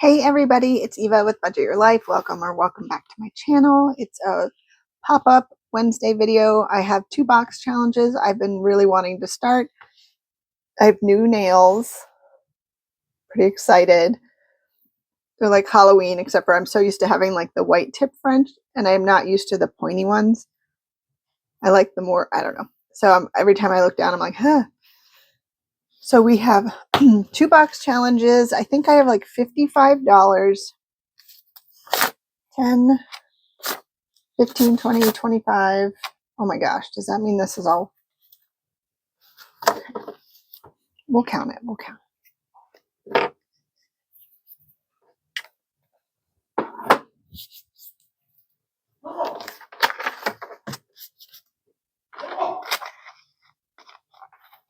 Hey everybody, it's Eva with Budget Your Life. Welcome back to my channel. It's a pop-up Wednesday video. I have 2 box challenges I've been really wanting to start. I have new nails. Pretty excited. They're like Halloween, except for I'm so used to having like the white tip French, and I'm not used to the pointy ones. I like the more, I don't know. So every time I look down, I'm like, huh. So we have 2 box challenges. I think I have like $55. 10, 15, 20, 25. Oh my gosh, does that mean this is all? We'll count it. We'll count it.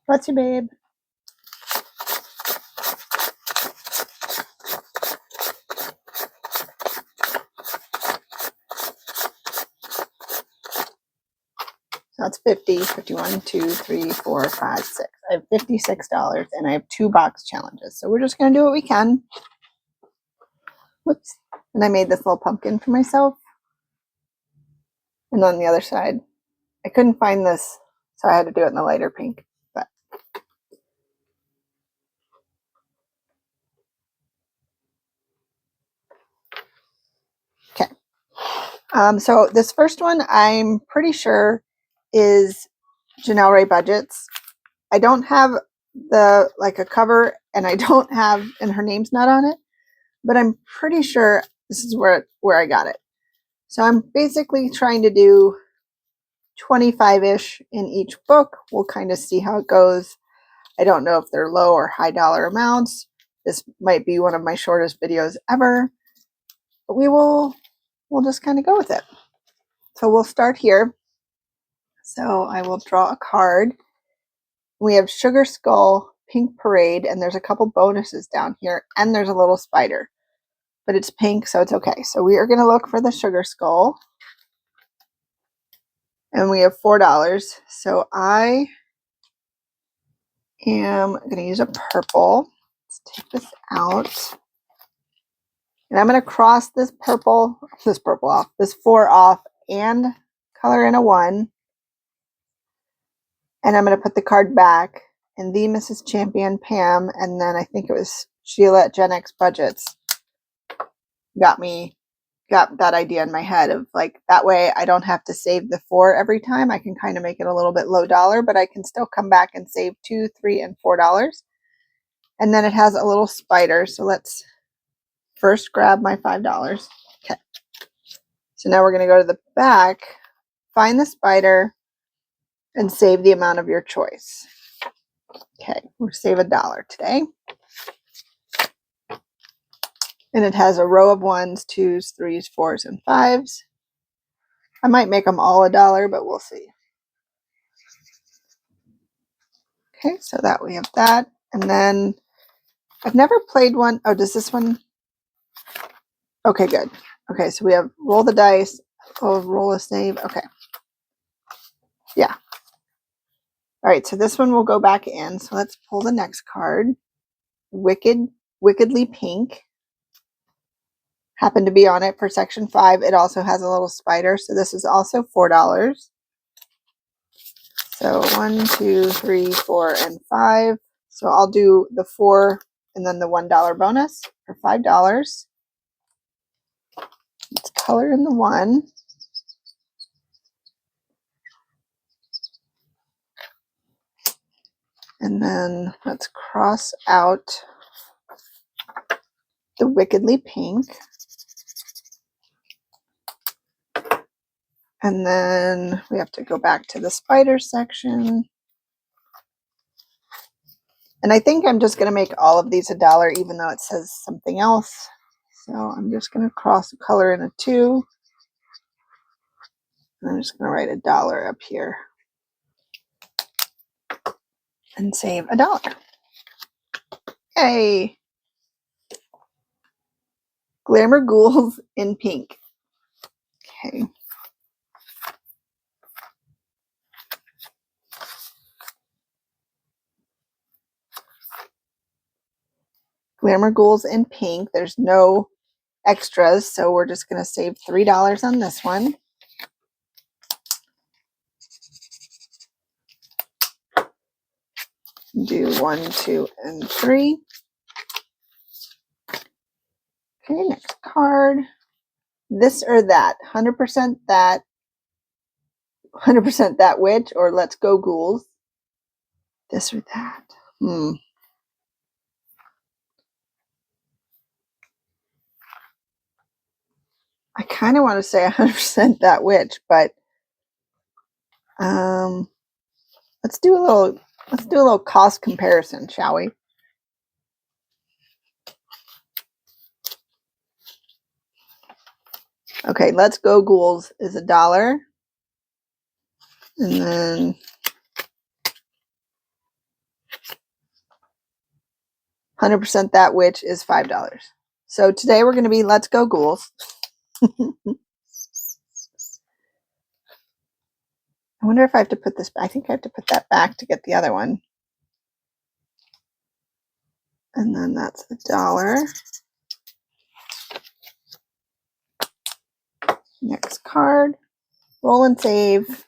What's your babe? So that's 50, 51, 2, 3, 4, 5, 6. I have $56 and I have 2 box challenges. So we're just going to do what we can. Whoops. And I made this little pumpkin for myself. And on the other side, I couldn't find this, so I had to do it in the lighter pink. But okay. So this first one, I'm pretty sure is Janelle Ray Budgets. I don't have the like a cover, and I don't have, and her name's not on it, but I'm pretty sure this is where I got it. So I'm basically trying to do 25-ish in each book. We'll kind of see how it goes. I don't know if they're low or high dollar amounts. This might be one of my shortest videos ever, but we'll just kind of go with it. So we'll start here. So I will draw a card. We have Sugar Skull, Pink Parade, and there's a couple bonuses down here, and there's a little spider, but it's pink, so it's okay. So we are going to look for the Sugar Skull, and we have $4. So I am going to use a purple. Let's take this out, and I'm going to cross this purple off, this 4 off, and color in a 1, and I'm going to put the card back. And the Mrs. Champion Pam, and then I think it was Sheila at Gen X Budgets, got that idea in my head of like, that way I don't have to save the 4 every time. I can kind of make it a little bit low dollar, but I can still come back and save $2, $3, and $4. And then it has a little spider. So let's first grab my $5. Okay. So now we're going to go to the back, find the spider, and save the amount of your choice. Okay, we'll save $1 today. And it has a row of 1s, 2s, 3s, 4s, and 5s. I might make them all $1, but we'll see. Okay, so that we have that. And then I've never played one. Oh, does this one? Okay, good. Okay, so we have roll the dice. Oh, roll a save. Okay. Yeah. All right, so this one will go back in. So let's pull the next card. Wickedly Pink. Happened to be on it for section 5. It also has a little spider. So this is also $4. So 1, 2, 3, 4, and 5. So I'll do the 4 and then the $1 bonus for $5. Let's color in the 1. And then let's cross out the Wickedly Pink. And then we have to go back to the spider section. And I think I'm just going to make all of these $1, even though it says something else. So I'm just going to cross the color in a 2. And I'm just going to write $1 up here. And save $1. Hey! Glamour Ghouls in pink. Okay. Glamour Ghouls in pink. There's no extras, so we're just going to save $3 on this one. Do 1, 2, and 3. Okay, next card. This or that. 100% that. 100% that witch, or let's go ghouls. This or that. I kind of want to say 100% that witch, but let's do a little cost comparison, shall we? Okay, let's go ghouls is $1. And then 100% that witch is $5. So today we're going to be let's go ghouls. I wonder if I have to put this back. I think I have to put that back to get the other one. And then that's $1. Next card. Roll and save.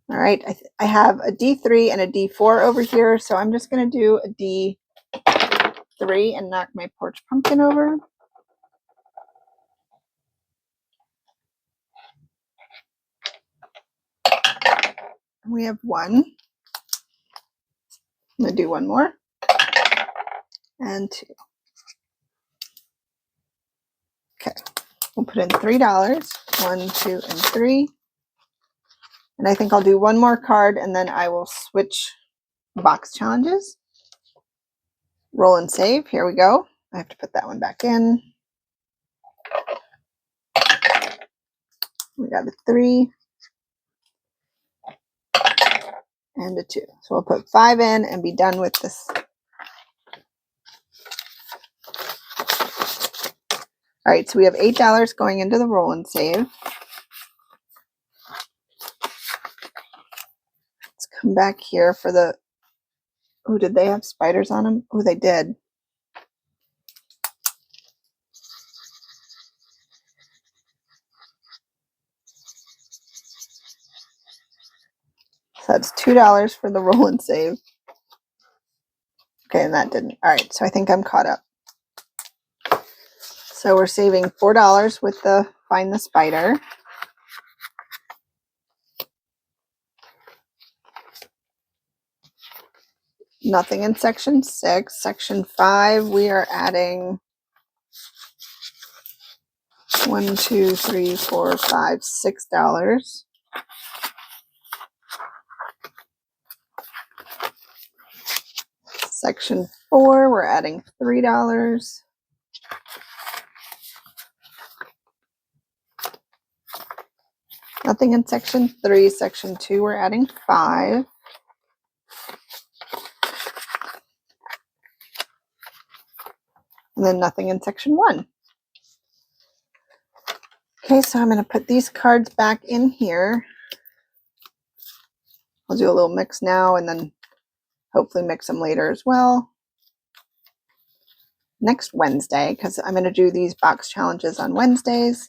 All right, I have a D3 and a D4 over here, so I'm just going to do a D3 and knock my porch pumpkin over. We have 1. I'm going to do 1 more. And 2. Okay, we'll put in $3. 1, 2, and 3. And I think I'll do 1 more card and then I will switch box challenges. Roll and save. Here we go. I have to put that one back in. We got a 3 and a 2. So we'll put 5 in and be done with this. All right, so we have $8 going into the roll and save. Let's come back here for the, oh, did they have spiders on them? Oh, they did. So that's $2 for the roll and save. Okay, and that didn't. All right, so I think I'm caught up. So we're saving $4 with the Find the Spider. Nothing in section 6. Section 5, we are adding 1, 2, 3, 4, 5, $6. Section 4, we're adding $3. Nothing in section 3. Section 2, we're adding 5. And then nothing in section 1. Okay, so I'm going to put these cards back in here. I'll do a little mix now and then hopefully mix them later as well. Next Wednesday, because I'm going to do these box challenges on Wednesdays.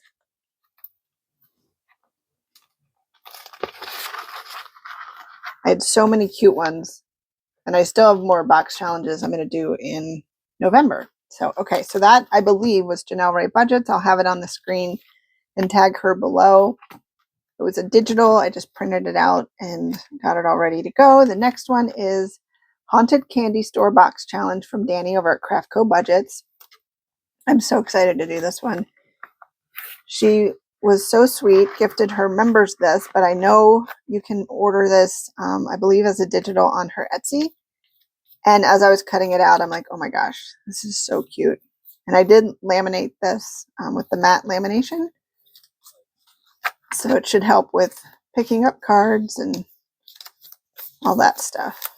I had so many cute ones, and I still have more box challenges I'm going to do in November. So, okay, so that I believe was Janelle Ray Budgets. I'll have it on the screen and tag her below. It was a digital. I just printed it out and got it all ready to go. The next one is Haunted Candy Store Box Challenge from Danny over at Craftco Budgets. I'm so excited to do this one. She was so sweet, gifted her members this, but I know you can order this, I believe, as a digital on her Etsy. And as I was cutting it out, I'm like, oh my gosh, this is so cute. And I did laminate this with the matte lamination. So it should help with picking up cards and all that stuff.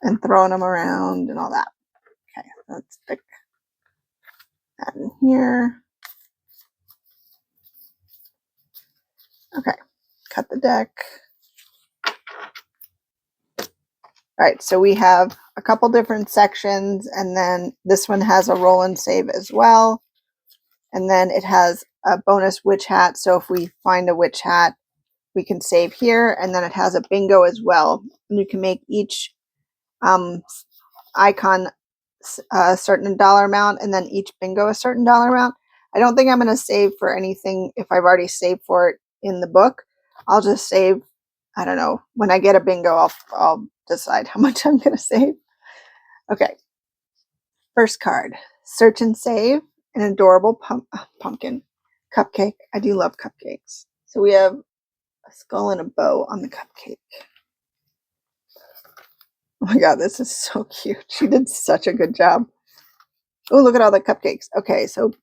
And throwing them around and all that. Okay, let's stick that in here. Okay, cut the deck. All right, so we have a couple different sections, and then this one has a roll and save as well. And then it has a bonus witch hat. So if we find a witch hat, we can save here. And then it has a bingo as well. And you can make each icon a certain dollar amount, and then each bingo a certain dollar amount. I don't think I'm going to save for anything if I've already saved for it in the book. I'll just save, I don't know, when I get a bingo, I'll decide how much I'm going to save. Okay. First card, search and save, an adorable pumpkin cupcake. I do love cupcakes. So we have a skull and a bow on the cupcake. Oh my God, this is so cute. She did such a good job. Oh, look at all the cupcakes. Okay, so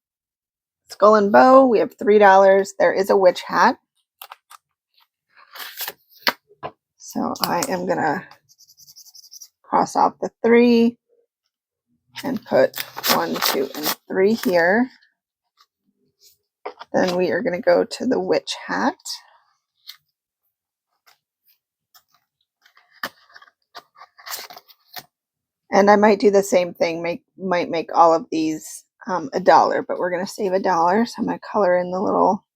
skull and bow, we have $3. There is a witch hat. So I am going to cross off the 3 and put 1, 2, and 3 here. Then we are going to go to the witch hat. And I might do the same thing, might make all of these $1, but we're going to save $1. So I'm going to color in the little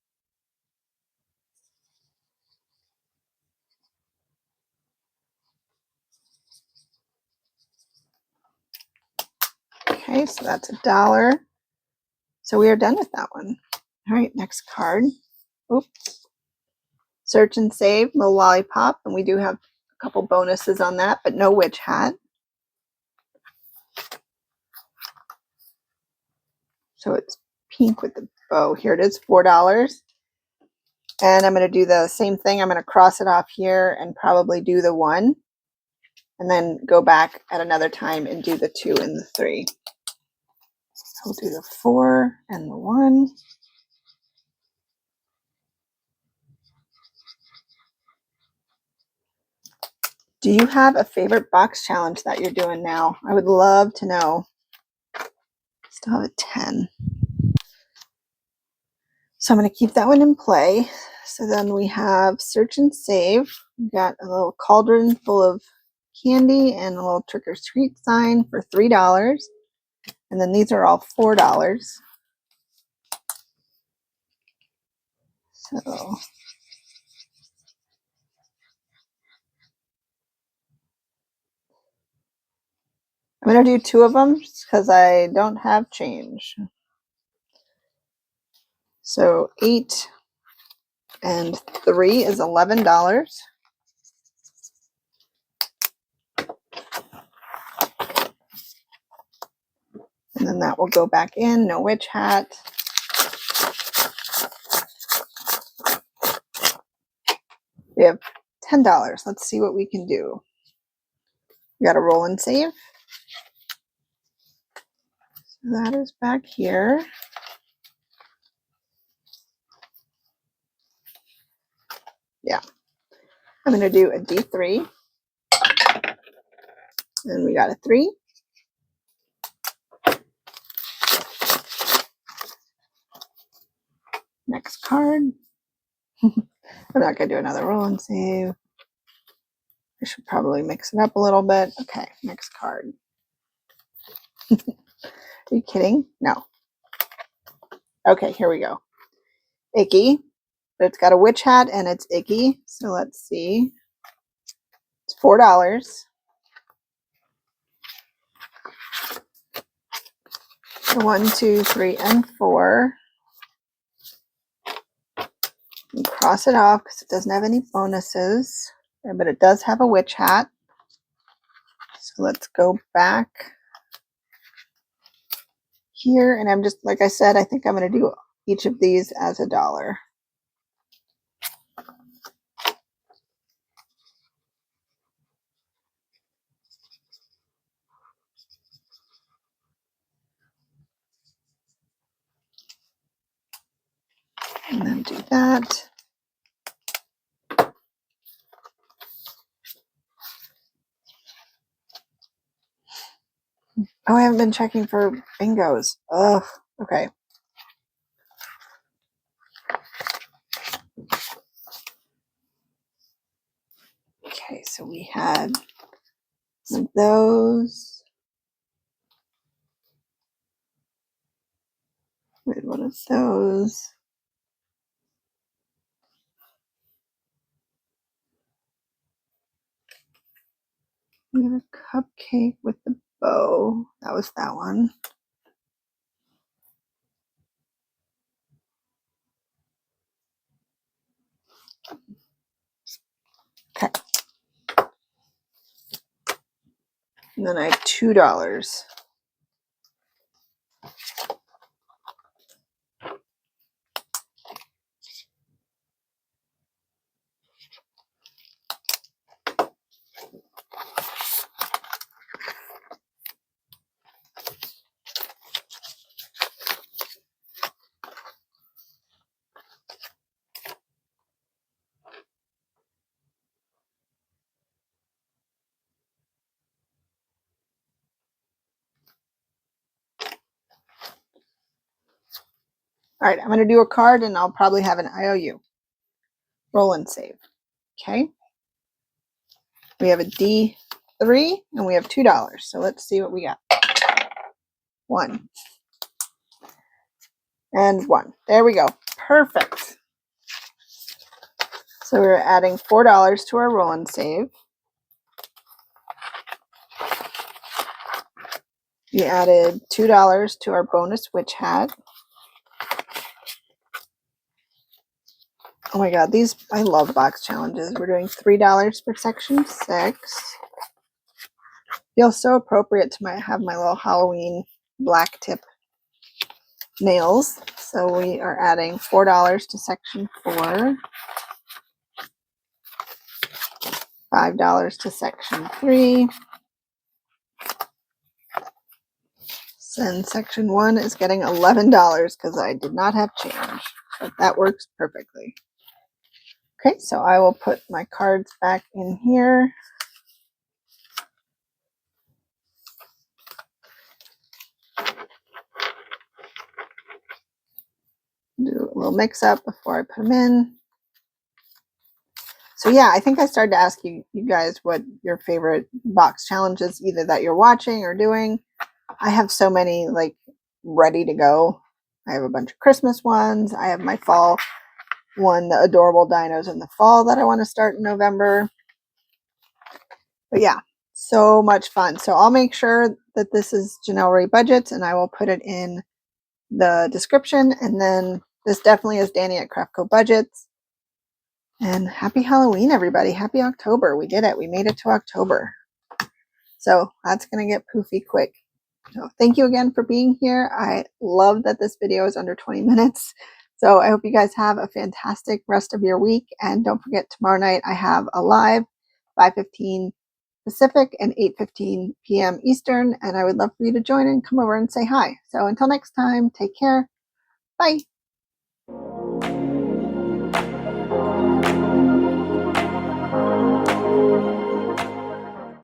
okay, so that's $1. So we are done with that one. All right, next card. Oops. Search and save, little lollipop, and we do have a couple bonuses on that, but no witch hat. So it's pink with the bow. Here it is, $4. And I'm going to do the same thing. I'm going to cross it off here and probably do the 1. And then go back at another time and do the 2 and the 3. I'll do the 4 and the 1. Do you have a favorite box challenge that you're doing now? I would love to know. Still have a 10. So I'm going to keep that one in play. So then we have search and save. We've got a little cauldron full of candy and a little trick or treat sign for $3. And then these are all $4. So I'm going to do 2 of them because I don't have change. So 8 and 3 is $11. And then that will go back in, no witch hat. We have $10. Let's see what we can do. We got to roll and save. So that is back here. Yeah. I'm going to do a D3. And we got a 3. Next card. I'm not going to do another roll and save. I should probably mix it up a little bit. Okay, next card. Are you kidding? No. Okay, here we go. Icky. But it's got a witch hat and it's icky. So let's see. It's $4. So 1, 2, 3, and 4. And cross it off because it doesn't have any bonuses. But it does have a witch hat. So let's go back here. And I'm just, like I said, I think I'm going to do each of these as $1. And then do that. Oh, I haven't been checking for bingos. Ugh. Okay. Okay, so we had Some of those. Wait, what is those? We have a cupcake with the bow. That was that one. Okay. And then I have $2. All right, I'm going to do a card and I'll probably have an IOU. Roll and save. Okay. We have a D3 and we have $2. So let's see what we got. 1 and 1. There we go. Perfect. So we're adding $4 to our roll and save. We added $2 to our bonus witch hat. Oh my god, these, I love box challenges. We're doing $3 for section 6. Feels so appropriate to have my little Halloween black tip nails. So we are adding $4 to section 4. $5 to section 3. And section 1 is getting $11 because I did not have change. But that works perfectly. Okay, so I will put my cards back in here. Do a little mix up before I put them in. So yeah, I think I started to ask you guys what your favorite box challenges, either that you're watching or doing. I have so many like ready to go. I have a bunch of Christmas ones. I have my fall one, the adorable dinos in the fall that I want to start in November. But yeah, so much fun. So I'll make sure that this is Janelle Ray Budgets and I will put it in the description. And then this definitely is Danny at Craftco Budgets. And happy Halloween, everybody. Happy October. We did it. We made it to October. So that's going to get poofy quick. So thank you again for being here. I love that this video is under 20 minutes. So I hope you guys have a fantastic rest of your week. And don't forget, tomorrow night I have a live 5:15 Pacific and 8:15 p.m. Eastern. And I would love for you to join and come over and say hi. So until next time, take care. Bye.